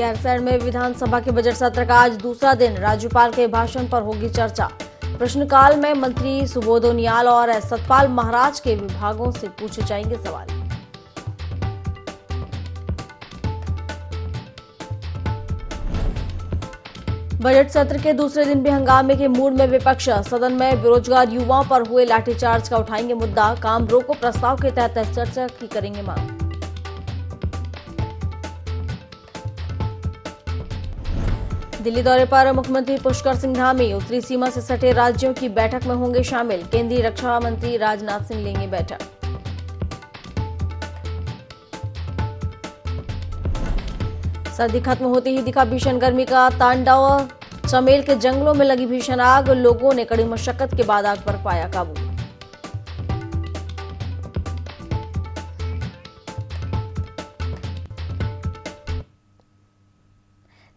गैरसैंण में विधानसभा के बजट सत्र का आज दूसरा दिन। राज्यपाल के भाषण पर होगी चर्चा। प्रश्नकाल में मंत्री सुबोध उनियाल और सतपाल महाराज के विभागों से पूछे जाएंगे सवाल। बजट सत्र के दूसरे दिन भी हंगामे के मूड में विपक्ष। सदन में बेरोजगार युवाओं पर हुए लाठीचार्ज का उठाएंगे मुद्दा। काम रोको प्रस्ताव के तहत चर्चा की करेंगे मांग। दिल्ली दौरे पर मुख्यमंत्री पुष्कर सिंह धामी। उत्तरी सीमा से सटे राज्यों की बैठक में होंगे शामिल। केंद्रीय रक्षा मंत्री राजनाथ सिंह लेंगे बैठक। सर्दी खत्म होते ही दिखा भीषण गर्मी का तांडव। चमेल के जंगलों में लगी भीषण आग। लोगों ने कड़ी मशक्कत के बाद आग पर पाया काबू।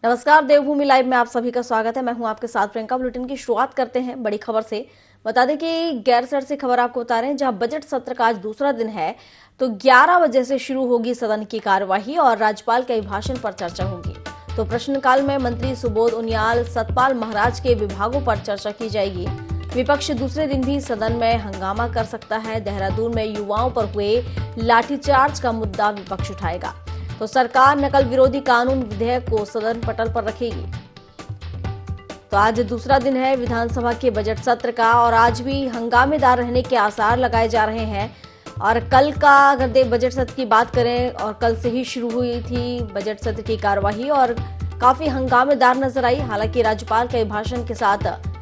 नमस्कार, देवभूमि लाइव में आप सभी का स्वागत है। मैं हूं आपके साथ प्रियंका। बुलेटिन की शुरुआत करते हैं बड़ी खबर से। बता दें कि गैरसैंण से खबर आपको बता रहे हैं, जहां बजट सत्र का आज दूसरा दिन है तो 11 बजे से शुरू होगी सदन की कार्यवाही और राज्यपाल के अभिभाषण पर चर्चा होगी। तो प्रश्नकाल में मंत्री सुबोध उनियाल, सतपाल महाराज के विभागों पर चर्चा की जाएगी। विपक्ष दूसरे दिन भी सदन में हंगामा कर सकता है। देहरादून में युवाओं पर हुए लाठीचार्ज का मुद्दा विपक्ष उठाएगा। तो सरकार नकल विरोधी कानून विधेयक को सदन पटल पर रखेगी। तो आज दूसरा दिन है विधानसभा के बजट सत्र का और आज भी हंगामेदार रहने के आसार लगाए जा रहे हैं। और कल का अगर बजट सत्र की बात करें और कल से ही शुरू हुई थी बजट सत्र की कार्यवाही और काफी हंगामेदार नजर आई। हालांकि राज्यपाल के भाषण के साथ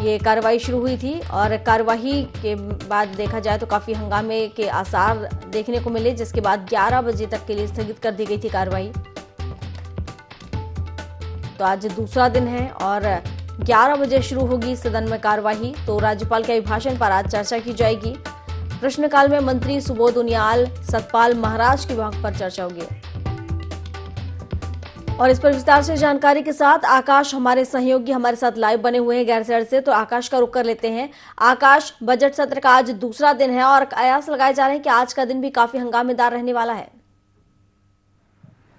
ये कार्यवाही शुरू हुई थी और कार्यवाही के बाद देखा जाए तो काफी हंगामे के आसार देखने को मिले, जिसके बाद 11 बजे तक के लिए स्थगित कर दी गई थी कार्यवाही। तो आज दूसरा दिन है और 11 बजे शुरू होगी सदन में कार्यवाही। तो राज्यपाल के अभिभाषण पर आज चर्चा की जाएगी। प्रश्नकाल में मंत्री सुबोध उनियाल, सतपाल महाराज के विभाग पर चर्चा होगी। और इस पर विस्तार से जानकारी के साथ आकाश हमारे सहयोगी हमारे साथ लाइव बने हुए हैं गैरसैंण से। तो आकाश का रुख कर लेते हैं। आकाश, बजट सत्र का आज दूसरा दिन है और कयास लगाए जा रहे हैं कि आज का दिन भी काफी हंगामेदार रहने वाला है।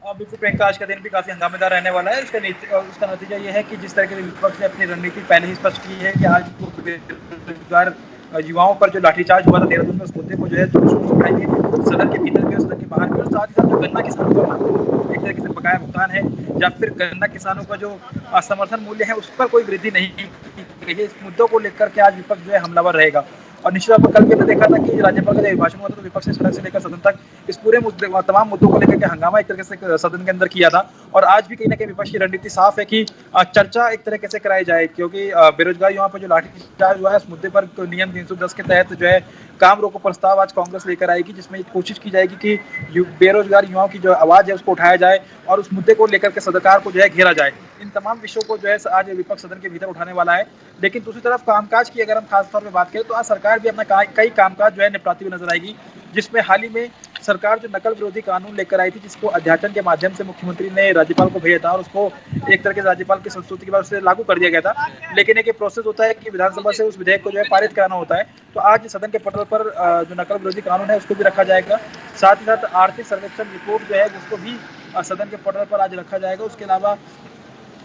बिल्कुल प्रियंका, आज का दिन भी काफी हंगामेदार रहने वाला है। उसका नतीजा ये है कि जिस तरह के विपक्ष ने अपनी रणनीति पहले ही स्पष्ट की है कि आज बेरोजगार युवाओं पर जो लाठीचार्ज हुआ था देहरादून में, उस मुद्दे को जो है उठाएंगे सदन के भीतर भी और सदन के बाहर भी। और साथ ही साथ जो गन्ना किसानों का एक तरीके से बकाया भुगतान है या फिर गन्ना किसानों का जो समर्थन मूल्य है उस पर कोई वृद्धि नहीं की गई, इस मुद्दों को लेकर के आज विपक्ष जो है हमलावर रहेगा। और निश्चित तौर पर कल भी हमने देखा था कि राज्यपाल का अभिभाषण हुआ था तो विपक्ष ने सड़क से लेकर सदन तक इस पूरे मुद्दे तमाम मुद्दों को लेकर के हंगामा एक तरीके से सदन के अंदर किया था। और आज भी कहीं ना कहीं विपक्ष की रणनीति साफ है कि चर्चा एक तरीके से कराई जाए, क्योंकि बेरोजगार युवाओं पर जो लाठीचार्ज हुआ है उस मुद्दे पर नियम 310 के तहत जो है काम रोको प्रस्ताव आज कांग्रेस लेकर आएगी, जिसमें कोशिश की जाएगी कि बेरोजगार युवाओं की जो आवाज है उसको उठाया जाए और उस मुद्दे को लेकर के सरकार को जो है घेरा जाए। इन तमाम विषयों को जो है आज विपक्ष सदन के भीतर उठाने वाला है। लेकिन दूसरी तरफ कामकाज की अगर हम खासतौर पर बात करें तो आज सरकार भी अपना कई कामकाज जो है निपटाती हुई नजर आएगी, जिसमें हाल ही में सरकार जो नकल विरोधी कानून लेकर आई थी, जिसको अध्याचन के माध्यम से मुख्यमंत्री ने राज्यपाल को भेजा था और उसको एक तरह के राज्यपाल की संस्तुति के बाद उसे लागू कर दिया गया था। लेकिन एक प्रोसेस होता है कि विधानसभा से उस विधेयक को जो है पारित कराना होता है। तो आज सदन के पटल पर जो नकल विरोधी कानून है उसको भी रखा जाएगा। साथ ही साथ आर्थिक सर्वेक्षण रिपोर्ट जो है जिसको भी सदन के पटल पर आज रखा जाएगा। उसके अलावा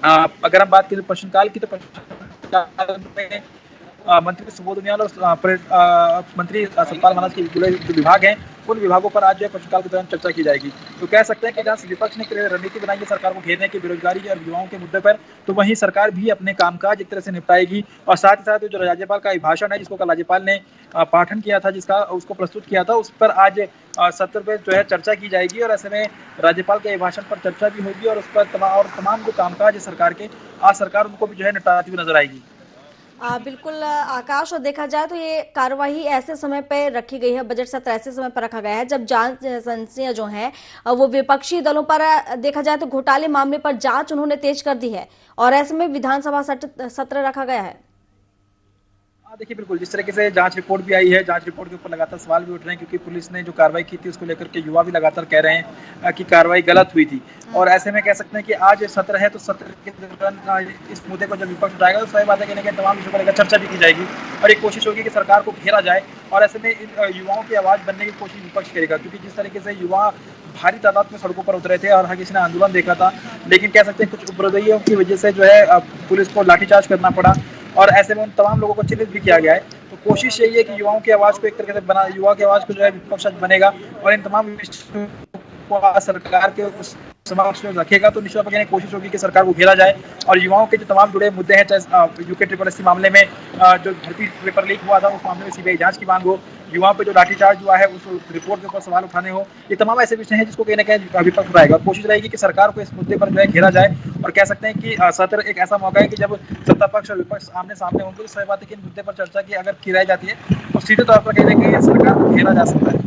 अगर हम बात करें प्रश्नकाल की तो प्रश्नकाल में मंत्री सुबोध उनियाल और मंत्री सतपाल महाराज के जो विभाग हैं उन विभागों पर आज जो है प्रश्नकाल के दौरान चर्चा की जाएगी। तो कह सकते हैं कि जहाँ विपक्ष ने रणनीति बनाई है सरकार को घेरने की बेरोजगारी और युवाओं के मुद्दे पर, तो वहीं सरकार भी अपने कामकाज एक तरह से निपटाएगी। और साथ ही साथ जो राज्यपाल का अभिभाषण है जिसको कल राज्यपाल ने पाठन किया था, जिसका उसको प्रस्तुत किया था, उस पर आज सत्र में जो है चर्चा की जाएगी। और ऐसे में राज्यपाल के अभिभाषण पर चर्चा भी होगी और उस पर तमाम जो कामकाज है सरकार के, आज सरकार उनको भी जो है निपटाती हुई नजर आएगी। बिल्कुल आकाश, और देखा जाए तो ये कार्यवाही ऐसे समय पे रखी गई है, बजट सत्र ऐसे समय पर रखा गया है जब जांच एजेंसियां जो हैं वो विपक्षी दलों पर देखा जाए तो घोटाले मामले पर जांच उन्होंने तेज कर दी है और ऐसे में विधानसभा सत्र रखा गया है। हाँ, देखिए बिल्कुल जिस तरीके से जांच रिपोर्ट भी आई है, जांच रिपोर्ट के ऊपर लगातार सवाल भी उठ रहे हैं क्योंकि पुलिस ने जो कार्रवाई की थी उसको लेकर के युवा भी लगातार कह रहे हैं कि कार्रवाई गलत हुई थी। और ऐसे में कह सकते हैं कि आज सत्र है तो सत्र के दौरान इस मुद्दे को जब विपक्ष उठाएगा तो सही बात है, कहीं ना कहीं तमाम विषयों को लेकर चर्चा भी की जाएगी और एक कोशिश होगी कि सरकार को घेरा जाए और ऐसे में युवाओं की आवाज बनने की कोशिश विपक्ष करेगा क्योंकि जिस तरीके से युवा भारी तादाद में सड़कों पर उतरे थे और हर किसी ने आंदोलन देखा था, लेकिन कह सकते हैं कुछ उपद्रवियों की वजह से जो है पुलिस को लाठीचार्ज करना पड़ा और ऐसे में उन तमाम लोगों को चिन्हित भी किया गया है। तो कोशिश यही है कि युवाओं की आवाज को एक तरीके से बना, युवा की आवाज को जो है विपक्ष बनेगा और इन तमाम विषयों को सरकार के समक्ष रखेगा तो निश्चित रूप से कोशिश होगी कि सरकार को घेरा जाए और युवाओं के जो तमाम जुड़े मुद्दे हैं, चाहे यूके SSS मामले में जो भर्ती पेपर लीक हुआ था उस मामले में सीबीआई जांच की मांग हो, युवाओं पे जो लाठीचार्ज हुआ है उस रिपोर्ट के ऊपर सवाल उठाने हो, ये तमाम ऐसे विषय हैं जिसको कहीं ना कहीं विपक्ष उठाएगा। कोशिश रहेगी कि सरकार को इस मुद्दे पर जो है घेरा जाए और कह सकते हैं कि सत्र एक ऐसा मौका है कि जब सत्ता पक्ष और विपक्ष आमने सामने होंगे तो सही बात है कि इन मुद्दे पर चर्चा की अगर की जाती है तो सीधे तौर पर कहीं ना कहीं सरकार को घेरा जा सकता है।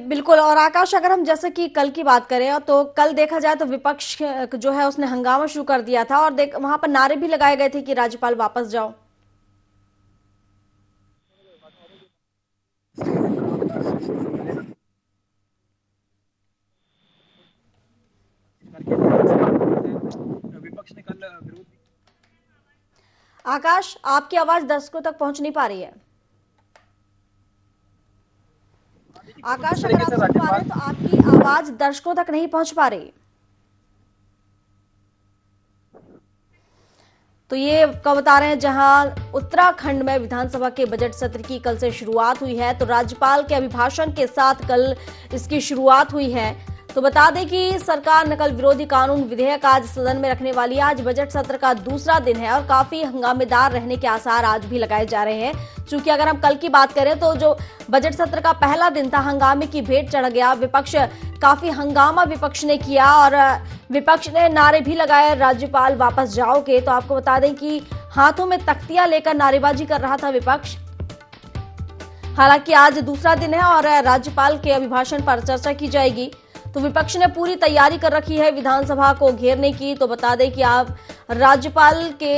बिल्कुल। और आकाश, अगर हम जैसे कि कल की बात करें तो कल देखा जाए तो विपक्ष जो है उसने हंगामा शुरू कर दिया था और वहां पर नारे भी लगाए गए थे कि राज्यपाल वापस जाओ। विपक्ष ने कल विरोध। आकाश, आपकी आवाज दर्शकों तक पहुंच नहीं पा रही है। आकाश, अगर आप सुन पा रहे हैं तो आपकी आवाज दर्शकों तक नहीं पहुंच पा रही। तो ये कब बता रहे हैं, जहां उत्तराखंड में विधानसभा के बजट सत्र की कल से शुरुआत हुई है तो राज्यपाल के अभिभाषण के साथ कल इसकी शुरुआत हुई है। तो बता दें कि सरकार नकल विरोधी कानून विधेयक आज सदन में रखने वाली है। आज बजट सत्र का दूसरा दिन है और काफी हंगामेदार रहने के आसार आज भी लगाए जा रहे हैं। चूंकि अगर हम कल की बात करें तो जो बजट सत्र का पहला दिन था हंगामे की भेंट चढ़ गया। विपक्ष काफी हंगामा विपक्ष ने किया और विपक्ष ने नारे भी लगाए, राज्यपाल वापस जाओ के। तो आपको बता दें कि हाथों में तख्तियां लेकर नारेबाजी कर रहा था विपक्ष। हालांकि आज दूसरा दिन है और राज्यपाल के अभिभाषण पर चर्चा की जाएगी। तो विपक्ष ने पूरी तैयारी कर रखी है विधानसभा को घेरने की। तो बता दें कि आप राज्यपाल के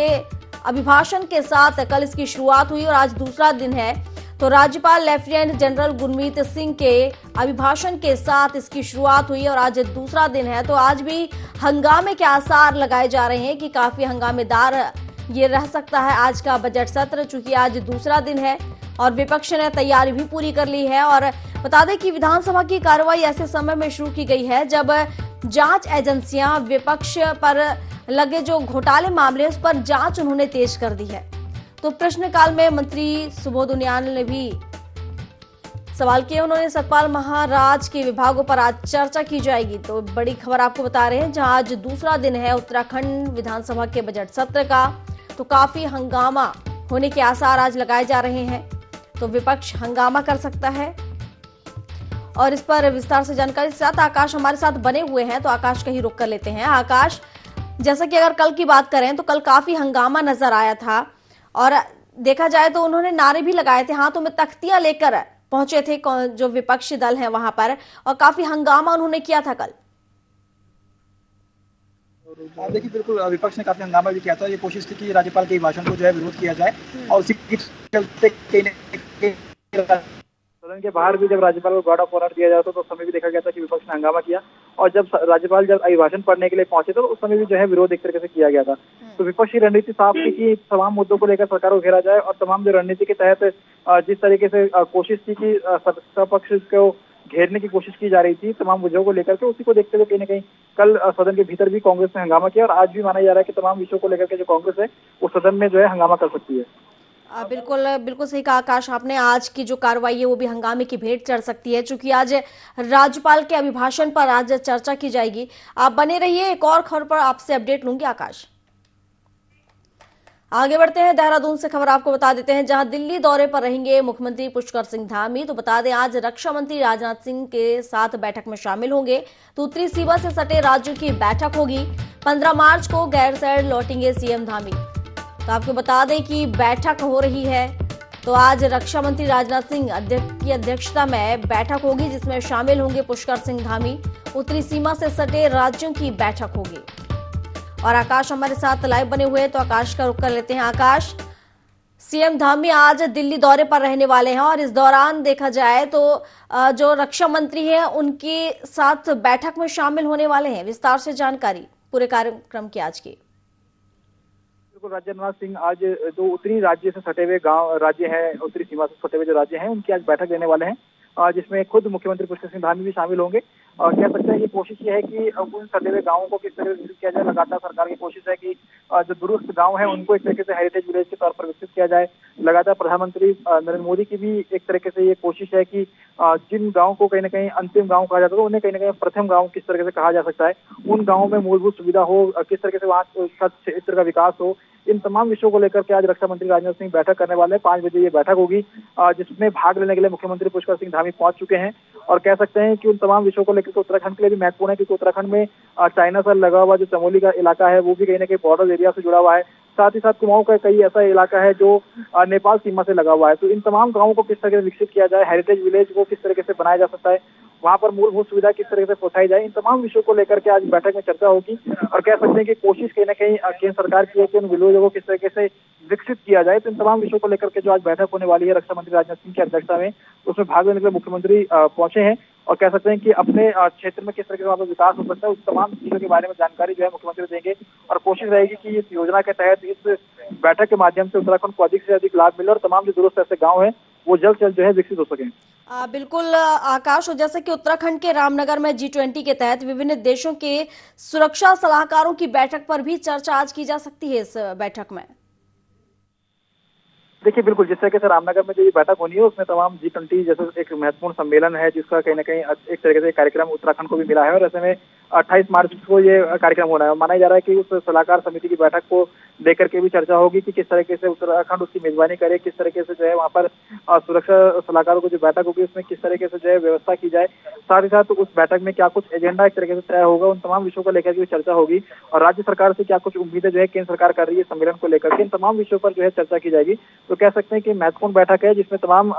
अभिभाषण के साथ कल इसकी शुरुआत हुई और आज दूसरा दिन है। तो राज्यपाल लेफ्टिनेंट जनरल गुरमीत सिंह के अभिभाषण के साथ इसकी शुरुआत हुई और आज दूसरा दिन है। तो आज भी हंगामे के आसार लगाए जा रहे हैं कि काफी हंगामेदार ये रह सकता है आज का बजट सत्र, चूंकि आज दूसरा दिन है और विपक्ष ने तैयारी भी पूरी कर ली है। और बता दें कि विधानसभा की कार्रवाई ऐसे समय में शुरू की गई है जब जांच एजेंसियां विपक्ष पर लगे जो घोटाले मामले उस पर जांच उन्होंने तेज कर दी है। तो प्रश्नकाल में मंत्री सुबोध उनियाल ने भी सवाल किए। उन्होंने सतपाल महाराज के विभागों पर आज चर्चा की जाएगी। तो बड़ी खबर आपको बता रहे हैं, जहां आज दूसरा दिन है उत्तराखंड विधानसभा के बजट सत्र का, तो काफी हंगामा होने के आसार आज लगाए जा रहे हैं। तो विपक्ष हंगामा कर सकता है और इस पर विस्तार से जानकारी के साथ आकाश हमारे साथ बने हुए हैं। तो आकाश का ही रुख कर लेते हैं। आकाश, जैसा कि अगर कल की बात करें तो कल काफी हंगामा नजर आया था और देखा जाए तो उन्होंने नारे भी लगाए थे, हाथों में तख्तियां लेकर पहुंचे थे जो विपक्षी दल है वहां पर, और काफी हंगामा उन्होंने किया था कल। देखिए बिल्कुल विपक्ष ने काफी हंगामा भी किया था। ये कोशिश थी कि राज्यपाल के भाषण को जो है विरोध किया जाए और उसी के चलते सदन के बाहर भी जब राज्यपाल को गार्ड ऑफ ऑनर दिया जाता तो उस समय भी देखा गया था कि विपक्ष ने हंगामा किया और जब राज्यपाल जब अभिभाषण पढ़ने के लिए पहुंचे तो उस समय भी जो है विरोध एक तरीके से किया गया था। तो विपक्ष की रणनीति साफ थी कि तमाम मुद्दों को लेकर सरकार को घेरा जाए और तमाम जो रणनीति के तहत जिस तरीके से कोशिश थी कि सत्ता पक्ष को घेरने की कोशिश की जा रही थी तमाम मुद्दों को लेकर के, उसी को देखते हुए कहीं ना कहीं कल सदन के भीतर भी कांग्रेस ने हंगामा किया और आज भी माना जा रहा है कि तमाम विषयों को लेकर के जो कांग्रेस है वो सदन में जो है हंगामा कर सकती है। बिल्कुल सही कहा आकाश आपने। आज की जो कार्रवाई है वो भी हंगामे की भेंट चढ़ सकती है, चूंकि आज राज्यपाल के अभिभाषण पर आज चर्चा की जाएगी। आप बने रहिए, एक और खबर पर आपसे अपडेट लूंगी आकाश। आगे बढ़ते हैं, देहरादून से खबर आपको बता देते हैं, जहां दिल्ली दौरे पर रहेंगे मुख्यमंत्री पुष्कर सिंह धामी। तो बता दें आज रक्षा मंत्री राजनाथ सिंह के साथ बैठक में शामिल होंगे। तो उत्तरी सीमा से सटे राज्यों की बैठक होगी। 15 मार्च को गैरसैंण लौटेंगे सीएम धामी। तो आपको बता दें कि बैठक हो रही है। तो आज रक्षा मंत्री राजनाथ सिंह की अध्यक्षता में बैठक होगी जिसमें शामिल होंगे पुष्कर सिंह धामी। उत्तरी सीमा से सटे राज्यों की बैठक होगी। और आकाश हमारे साथ लाइव बने हुए हैं, तो आकाश का रुख कर लेते हैं। आकाश, सीएम धामी आज दिल्ली दौरे पर रहने वाले हैं और इस दौरान देखा जाए तो जो रक्षा मंत्री हैं उनके साथ बैठक में शामिल होने वाले हैं। विस्तार से जानकारी पूरे कार्यक्रम की आज की। राजनाथ सिंह आज जो उत्तरी राज्य से सटे हुए गांव राज्य है, उत्तरी सीमा से सटे हुए जो राज्य हैं, उनकी आज बैठक लेने वाले हैं, जिसमें खुद मुख्यमंत्री पुष्कर सिंह धामी भी शामिल होंगे। और कह सकते हैं कि कोशिश ये है कि उन सटे हुए गाँवों को किस तरह से विकसित किया जाए। लगातार सरकार की कोशिश है कि जो दूरस्थ गाँव है उनको एक तरीके से हेरिटेज विलेज के तौर पर विकसित किया जाए। लगातार प्रधानमंत्री नरेंद्र मोदी की भी एक तरीके से ये कोशिश है कि जिन गाँव को कहीं ना कहीं अंतिम गाँव कहा जाता है उन्हें कहीं ना कहीं प्रथम गाँव किस तरीके से कहा जा सकता है, उन गाँवों में मूलभूत सुविधा हो, किस तरीके से वहाँ का क्षेत्र का विकास हो, इन तमाम विषयों को लेकर के आज रक्षा मंत्री राजनाथ सिंह बैठक करने वाले हैं। 5 बजे ये बैठक होगी, जिसमें भाग लेने के लिए मुख्यमंत्री पुष्कर सिंह धामी पहुंच चुके हैं। और कह सकते हैं कि उन तमाम विषयों को लेकर उत्तराखंड के लिए भी महत्वपूर्ण है, क्योंकि उत्तराखंड में चाइना से लगा हुआ जो चमोली का इलाका है वो भी कहीं ना कहीं बॉर्डर एरिया से जुड़ा हुआ है। साथ ही साथ कुमाऊं का कई ऐसा इलाका है जो नेपाल सीमा से लगा हुआ है। तो इन तमाम गांवों को किस तरह से विकसित किया जाए, हेरिटेज विलेज को किस तरीके से बनाया जा सकता है, वहां पर मूलभूत सुविधा किस तरह से पहुंचाई जाए, इन तमाम विषयों को लेकर के आज बैठक में चर्चा होगी। और कह सकते हैं कि कोशिश कहीं ना कहीं केंद्र सरकार की है कि उन विलेजों को किस तरीके से विकसित किया जाए। तो इन तमाम विषयों को लेकर के जो आज बैठक होने वाली है रक्षा मंत्री राजनाथ सिंह की अध्यक्षता में, उसमें भाग लेने के लिए मुख्यमंत्री पहुंचे हैं। और कह सकते हैं कि अपने क्षेत्र में किस तरह से वहाँ पर विकास हो सकता है उस तमाम चीजों के बारे में जानकारी जो है मुख्यमंत्री देंगे। और कोशिश रहेगी कि इस योजना के तहत इस बैठक के माध्यम से उत्तराखंड को अधिक से अधिक लाभ मिले और तमाम जो दुरुस्त ऐसे गाँव हैं वो जल्द से जल्द जो है विकसित हो सके। बिल्कुल आकाश, जैसे कि उत्तराखंड के रामनगर में G20 के तहत विभिन्न देशों के सुरक्षा सलाहकारों की बैठक पर भी चर्चा आज की जा सकती है। इस बैठक में देखिए बिल्कुल जिस तरीके से रामनगर में जो ये बैठक होनी है उसमें तमाम G20 जैसे एक महत्वपूर्ण सम्मेलन है, जिसका कहीं ना कहीं एक तरीके से कार्यक्रम उत्तराखंड को भी मिला है। और ऐसे में 28 मार्च को ये कार्यक्रम होना है। माना जा रहा है कि उस सलाहकार समिति की बैठक को लेकर के भी चर्चा होगी कि किस तरीके से उत्तराखंड उसकी मेजबानी करे, किस तरीके से जो है वहाँ पर सुरक्षा सलाहकारों को जो बैठक होगी उसमें किस तरीके से जो है व्यवस्था की जाए। साथ ही साथ उस बैठक में क्या कुछ एजेंडा एक तरीके से तय होगा, उन तमाम विषयों को लेकर के भी चर्चा होगी। और राज्य सरकार से क्या कुछ उम्मीदें जो है केंद्र सरकार कर रही है सम्मेलन को लेकर के, इन तमाम विषयों पर जो है चर्चा की जाएगी। तो कह सकते हैं कि महत्वपूर्ण बैठक है जिसमें तमाम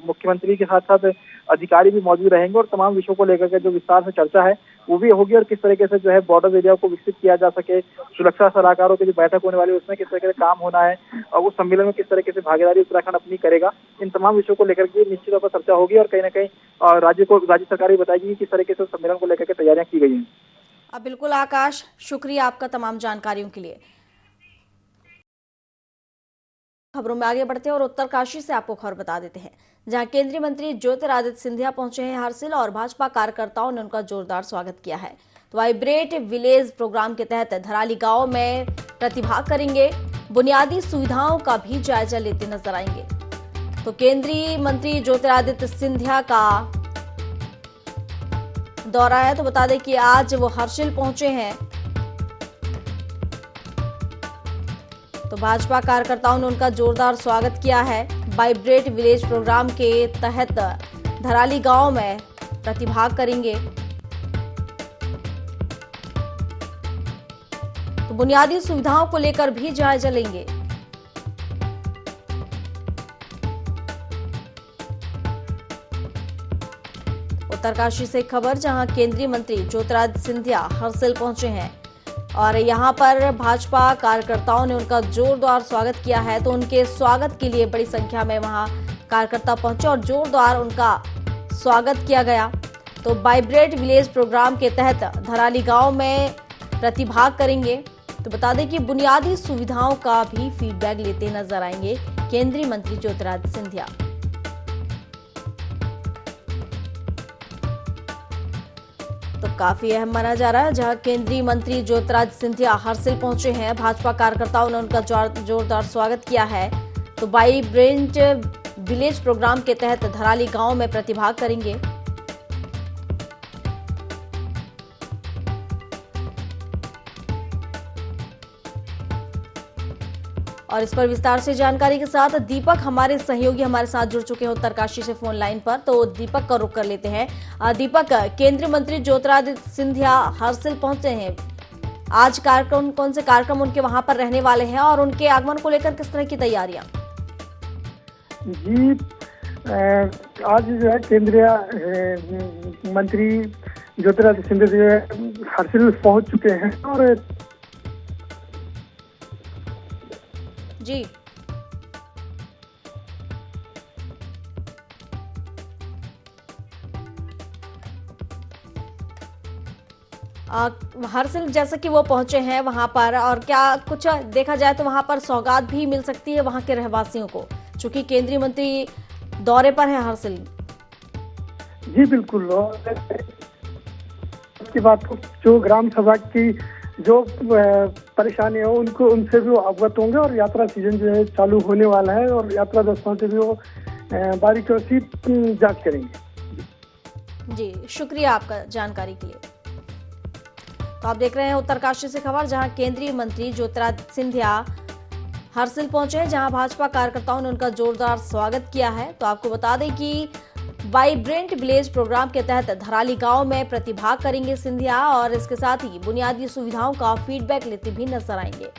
मुख्यमंत्री के साथ साथ अधिकारी भी मौजूद रहेंगे और तमाम विषयों को लेकर के जो विस्तार से चर्चा है वो भी होगी। और किस तरीके से जो है बॉर्डर एरिया को विकसित किया जा सके, सुरक्षा सलाहकारों की जो बैठक होने वाली है उसमें किस तरीके से काम होना है और उस सम्मेलन में किस तरीके से भागीदारी उत्तराखंड अपनी करेगा, इन तमाम विषयों को लेकर के निश्चित तौर पर चर्चा होगी। और कहीं ना कहीं राज्य सरकार भी बताएगी कि किस तरीके से सम्मेलन को लेकर के तैयारियां की गई हैं। बिल्कुल आकाश, शुक्रिया आपका तमाम जानकारियों के लिए। खबरों में आगे बढ़ते हैं और उत्तरकाशी से आपको खबर बता देते हैं, जहां केंद्रीय मंत्री ज्योतिरादित्य सिंधिया पहुंचे हैं हरसिल और भाजपा कार्यकर्ताओं ने उनका जोरदार स्वागत किया है। तो वाइब्रेट विलेज प्रोग्राम के तहत धराली गांव में प्रतिभाग करेंगे, बुनियादी सुविधाओं का भी जायजा लेते नजर आएंगे। तो केंद्रीय मंत्री ज्योतिरादित्य सिंधिया का दौरा है, तो बता दें कि आज वो हरसिल पहुंचे हैं। तो भाजपा कार्यकर्ताओं ने उनका जोरदार स्वागत किया है। वाइब्रेट विलेज प्रोग्राम के तहत धराली गांव में प्रतिभाग करेंगे। तो बुनियादी सुविधाओं को लेकर भी जायजा लेंगे। उत्तरकाशी से खबर, जहां केंद्रीय मंत्री ज्योतिरादित्य सिंधिया हरसिल पहुंचे हैं और यहां पर भाजपा कार्यकर्ताओं ने उनका जोरदार स्वागत किया है। तो उनके स्वागत के लिए बड़ी संख्या में वहां कार्यकर्ता पहुंचे और जोरदार उनका स्वागत किया गया। तो वाइब्रेट विलेज प्रोग्राम के तहत धराली गांव में प्रतिभाग करेंगे। तो बता दें कि बुनियादी सुविधाओं का भी फीडबैक लेते नजर आएंगे केंद्रीय मंत्री ज्योतिरादित्य सिंधिया। तो काफी अहम माना जा रहा है, जहां केंद्रीय मंत्री ज्योतिरादित्य सिंधिया हरसिल पहुंचे हैं। भाजपा कार्यकर्ताओं ने उनका जोरदार स्वागत किया है। तो वाइब्रेंट विलेज प्रोग्राम के तहत धराली गांव में प्रतिभाग करेंगे। और इस पर विस्तार से जानकारी के साथ दीपक हमारे सहयोगी हमारे साथ जुड़ चुके हैं उत्तरकाशी से फोन लाइन पर। तो दीपक का रुख कर लेते हैं। दीपक, केंद्रीय मंत्री ज्योतिरादित्य सिंधिया हरसिल पहुंचे हैं, आज कार्यक्रम कौन से कार्यक्रम उनके वहां पर रहने वाले हैं और उनके आगमन को लेकर किस तरह की तैयारियां? जी, आज जो है केंद्रीय मंत्री ज्योतिरादित्य सिंधिया जो है हरसिल पहुंच चुके हैं और जी हर्षिल, जैसे कि वो पहुंचे हैं वहां पर, और क्या कुछ देखा जाए तो वहां पर सौगात भी मिल सकती है वहां के रहवासियों को, चूंकि केंद्रीय मंत्री दौरे पर है हर्षिल? जी बिल्कुल। की बात जो ग्राम सभा की जो परेशानी है उनको उनसे भी वो अवगत होंगे, और यात्रा सीजन जो है चालू होने वाला है, और यात्रा दस्ताओं से भी वो बारीकियों से जांच करेंगे। जी, शुक्रिया आपका जानकारी के लिए। तो आप देख रहे हैं उत्तरकाशी से खबर, जहां केंद्रीय मंत्री ज्योतिरादित्य सिंधिया हर्षिल पहुंचे, जहां भाजपा कार्यकर्ताओं ने उनका जोरदार स्वागत किया है। तो आपको बता दें कि वाइब्रेंट विलेज प्रोग्राम के तहत धराली गांव में प्रतिभाग करेंगे सिंधिया, और इसके साथ ही बुनियादी सुविधाओं का फीडबैक लेते भी नजर आएंगे।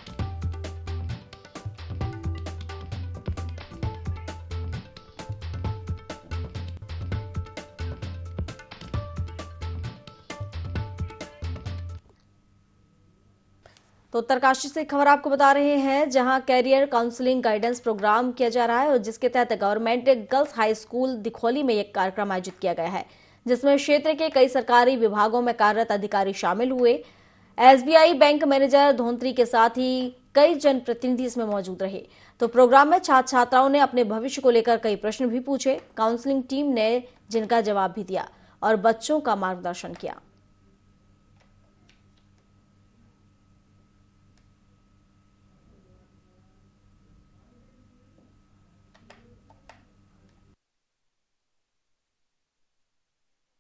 तो उत्तरकाशी से खबर आपको बता रहे हैं, जहां कैरियर काउंसलिंग गाइडेंस प्रोग्राम किया जा रहा है, और जिसके तहत गवर्नमेंट गर्ल्स हाई स्कूल दिखौली में एक कार्यक्रम आयोजित किया गया है, जिसमें क्षेत्र के कई सरकारी विभागों में कार्यरत अधिकारी शामिल हुए। एसबीआई बैंक मैनेजर धोंत्री के साथ ही कई जनप्रतिनिधि इसमें मौजूद रहे। तो प्रोग्राम में छात्र छात्राओं ने अपने भविष्य को लेकर कई प्रश्न भी पूछे, काउंसलिंग टीम ने जिनका जवाब भी दिया और बच्चों का मार्गदर्शन किया।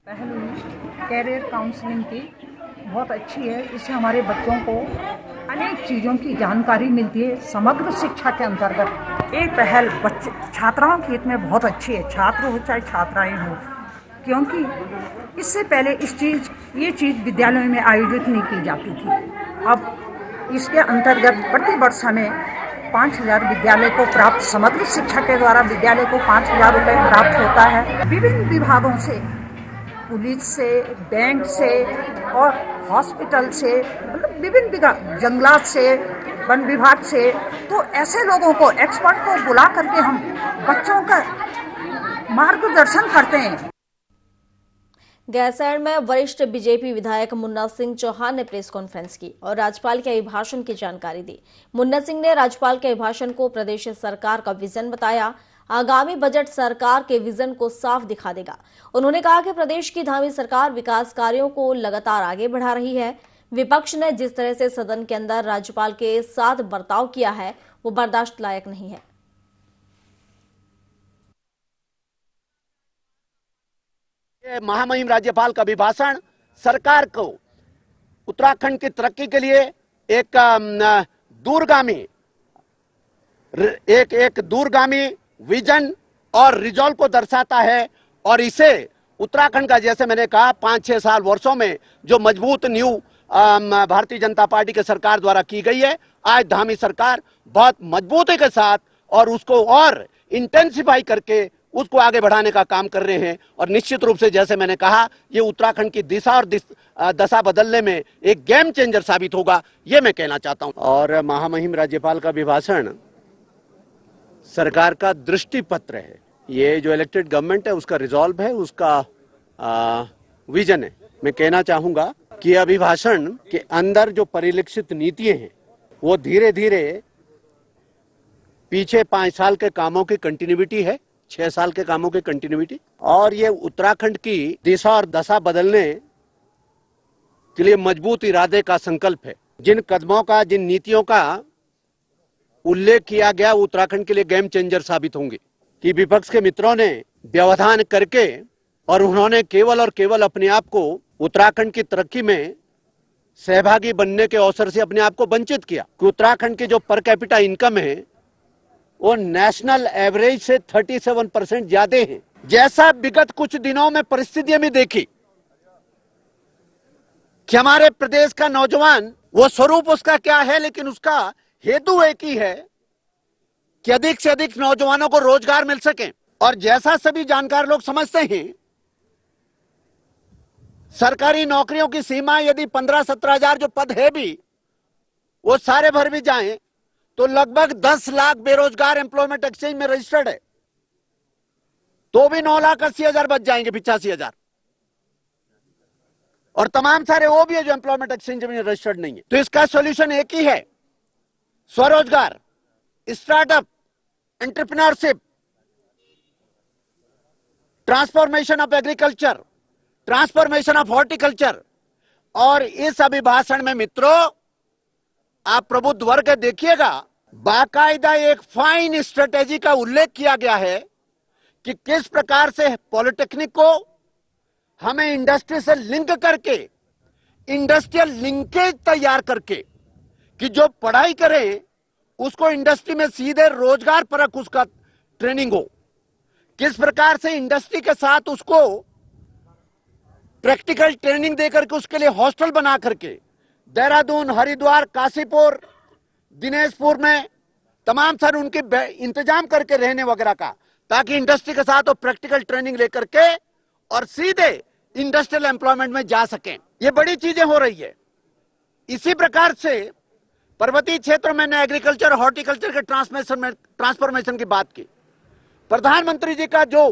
पहल हुई कैरियर काउंसलिंग की, बहुत अच्छी है। इससे हमारे बच्चों को अनेक चीज़ों की जानकारी मिलती है। समग्र शिक्षा के अंतर्गत ये पहल बच्चे छात्राओं के हित में बहुत अच्छी है, छात्र हो चाहे छात्राएं हो, क्योंकि इससे पहले ये चीज़ विद्यालयों में आयोजित नहीं की जाती थी। अब इसके अंतर्गत प्रति वर्ष हमें 5,000 विद्यालय को प्राप्त, समग्र शिक्षा के द्वारा विद्यालय को 5,000 रुपये प्राप्त होता है। विभिन्न विभागों से, पुलिस से, बैंक से और हॉस्पिटल से, मतलब विभिन्न विभाग, जंगलात से, वन विभाग से, तो ऐसे लोगों को, एक्सपर्ट को बुला करके हम बच्चों का मार्गदर्शन करते हैं। गैरसैंण में वरिष्ठ बीजेपी विधायक मुन्ना सिंह चौहान ने प्रेस कॉन्फ्रेंस की और राज्यपाल के अभिभाषण की जानकारी दी। मुन्ना सिंह ने राज्यपाल के अभिभाषण को प्रदेश सरकार का विजन बताया। आगामी बजट सरकार के विजन को साफ दिखा देगा। उन्होंने कहा कि प्रदेश की धामी सरकार विकास कार्यों को लगातार आगे बढ़ा रही है। विपक्ष ने जिस तरह से सदन के अंदर राज्यपाल के साथ बर्ताव किया है, वो बर्दाश्त लायक नहीं है। महामहिम राज्यपाल का अभिभाषण सरकार को उत्तराखंड की तरक्की के लिए एक दूरगामी विजन और रिजॉल्व को दर्शाता है। और इसे उत्तराखंड का, जैसे मैंने कहा, 5-6 साल वर्षों में जो मजबूत न्यू भारतीय जनता पार्टी के सरकार द्वारा की गई है, आज धामी सरकार बहुत मजबूती के साथ और उसको और इंटेंसिफाई करके उसको आगे बढ़ाने का काम कर रहे हैं। और निश्चित रूप से, जैसे मैंने कहा, ये उत्तराखंड की दिशा और दशा बदलने में एक गेम चेंजर साबित होगा, ये मैं कहना चाहता हूं। और महामहिम राज्यपाल का अभिभाषण सरकार का दृष्टि पत्र है। ये जो इलेक्टेड गवर्नमेंट है उसका रिजॉल्व है, उसका विजन है। मैं कहना चाहूंगा कि अभिभाषण के अंदर जो परिलक्षित नीतियां हैं वो धीरे धीरे पीछे 5 साल के कामों की कंटिन्यूटी है, 6 साल के कामों की कंटिन्यूटी, और ये उत्तराखंड की दिशा और दशा बदलने के लिए मजबूत इरादे का संकल्प है। जिन कदमों का, जिन नीतियों का उल्लेख किया गया, उत्तराखंड के लिए गेम चेंजर साबित होंगे। कि विपक्ष के मित्रों ने व्यवधान करके और उन्होंने केवल और केवल अपने आप को उत्तराखंड की तरक्की में सहभागी बनने के अवसर से अपने आप को वंचित किया। कि उत्तराखंड की जो पर कैपिटा इनकम है वो नेशनल एवरेज से 37% ज्यादा है। जैसा विगत कुछ दिनों में परिस्थितियां भी देखी कि हमारे प्रदेश का नौजवान, वो स्वरूप उसका क्या है, लेकिन उसका हेतु एक ही है कि अधिक से अधिक नौजवानों को रोजगार मिल सके। और जैसा सभी जानकार लोग समझते हैं, सरकारी नौकरियों की सीमा यदि 15-17 हजार जो पद है भी, वो सारे भर भी जाएं तो लगभग 10 लाख बेरोजगार एम्प्लॉयमेंट एक्सचेंज में रजिस्टर्ड है, तो भी 9,80,000 बच जाएंगे, 85,000। और तमाम सारे वो भी है जो एम्प्लॉयमेंट एक्सचेंज में रजिस्टर्ड नहीं है। तो इसका सॉल्यूशन एक ही है, स्वरोजगार, startup, entrepreneurship, transformation of agriculture, transformation of horticulture. और इस अभिभाषण में मित्रों आप प्रबुद्ध वर्ग देखिएगा, बाकायदा एक फाइन स्ट्रेटेजी का उल्लेख किया गया है कि किस प्रकार से पॉलिटेक्निक को हमें इंडस्ट्री से लिंक करके, इंडस्ट्रियल लिंकेज तैयार करके कि जो पढ़ाई करें उसको इंडस्ट्री में सीधे रोजगार परक उसका ट्रेनिंग हो, किस प्रकार से इंडस्ट्री के साथ उसको प्रैक्टिकल ट्रेनिंग देकर के उसके लिए हॉस्टल बना करके देहरादून, हरिद्वार, काशीपुर, दिनेशपुर में तमाम सारे उनके इंतजाम करके रहने वगैरह का, ताकि इंडस्ट्री के साथ वो प्रैक्टिकल ट्रेनिंग लेकर के और सीधे इंडस्ट्रियल एम्प्लॉयमेंट में जा सकें। ये बड़ी चीजें हो रही है। इसी प्रकार से पर्वतीय क्षेत्रों में एग्रीकल्चर, हॉर्टिकल्चर के ट्रांसफॉर्मेशन की बात की। प्रधानमंत्री जी का जो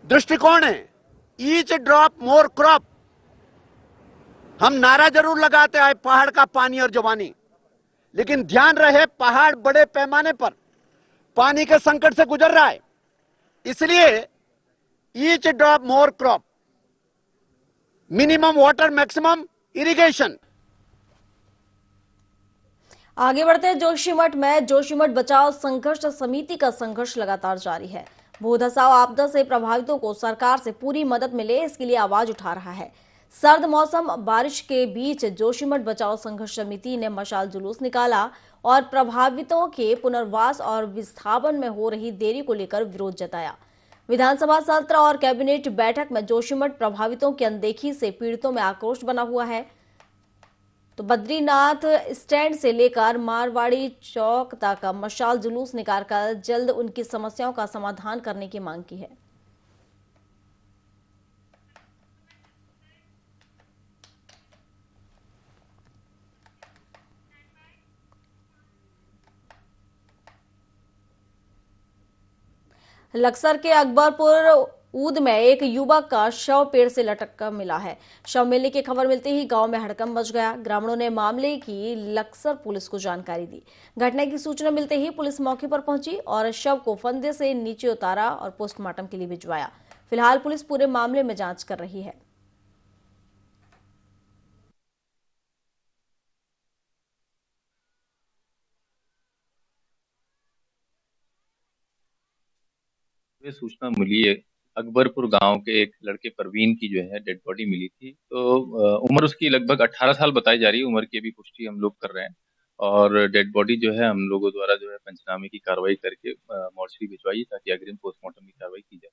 दृष्टिकोण है, ईच ड्रॉप मोर क्रॉप, हम नारा जरूर लगाते हैं पहाड़ का पानी और जवानी, लेकिन ध्यान रहे पहाड़ बड़े पैमाने पर पानी के संकट से गुजर रहा है। इसलिए each drop more crop, minimum water maximum irrigation. आगे बढ़ते हैं जोशीमठ में। जोशीमठ बचाव संघर्ष समिति का संघर्ष लगातार जारी है। भू धसाव आपदा से प्रभावितों को सरकार से पूरी मदद मिले, इसके लिए आवाज उठा रहा है। सर्द मौसम बारिश के बीच जोशीमठ बचाव संघर्ष समिति ने मशाल जुलूस निकाला और प्रभावितों के पुनर्वास और विस्थापन में हो रही देरी को लेकर विरोध जताया। विधानसभा सत्र और कैबिनेट बैठक में जोशीमठ प्रभावितों की अनदेखी से पीड़ितों में आक्रोश बना हुआ है। तो बद्रीनाथ स्टैंड से लेकर मारवाड़ी चौक तक मशाल जुलूस निकालकर जल्द उनकी समस्याओं का समाधान करने की मांग की है। लक्सर के अकबरपुर ऊद में एक युवक का शव पेड़ से लटक कर मिला है। शव मिलने की खबर मिलते ही गांव में हड़कंप मच गया। ग्रामीणों ने मामले की लक्सर पुलिस को जानकारी दी। घटना की सूचना मिलते ही पुलिस मौके पर पहुंची और शव को फंदे से नीचे उतारा और पोस्टमार्टम के लिए भिजवाया। फिलहाल पुलिस पूरे मामले में जांच कर रही है। ये सूचना मिली है, अकबरपुर गांव के एक लड़के परवीन की जो है डेड बॉडी मिली थी। तो उम्र उसकी लगभग 18 साल बताई जा रही है। उम्र की भी पुष्टि हम लोग कर रहे हैं और डेड बॉडी जो है हम लोगों द्वारा जो है पंचनामे की कार्रवाई करके मोर्चरी भिजवाई ताकि अग्रिम पोस्टमार्टम की कार्रवाई की जाए।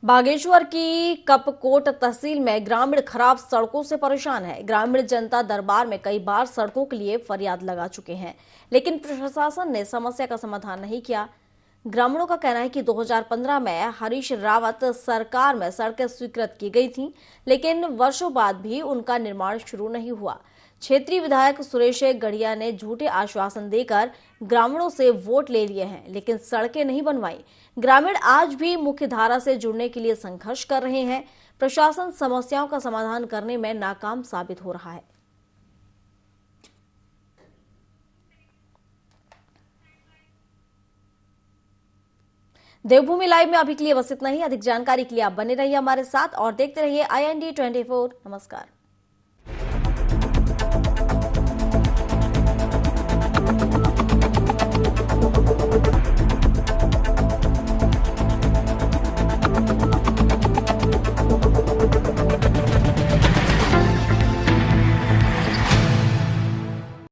बागेश्वर की कपकोट तहसील में ग्रामीण खराब सड़कों से परेशान है। ग्रामीण जनता दरबार में कई बार सड़कों के लिए फरियाद लगा चुके हैं, लेकिन प्रशासन ने समस्या का समाधान नहीं किया। ग्रामीणों का कहना है कि 2015 में हरीश रावत सरकार में सड़कें स्वीकृत की गई थीं, लेकिन वर्षों बाद भी उनका निर्माण शुरू नहीं हुआ। क्षेत्रीय विधायक सुरेश गढ़िया ने झूठे आश्वासन देकर ग्रामीणों से वोट ले लिए हैं, लेकिन सड़कें नहीं बनवाई। ग्रामीण आज भी मुख्य धारा से जुड़ने के लिए संघर्ष कर रहे हैं। प्रशासन समस्याओं का समाधान करने में नाकाम साबित हो रहा है। देवभूमि लाइव में अभी के लिए बस इतना ही। अधिक जानकारी के लिए आप बने रहिए हमारे साथ और देखते रहिए IND 24। नमस्कार।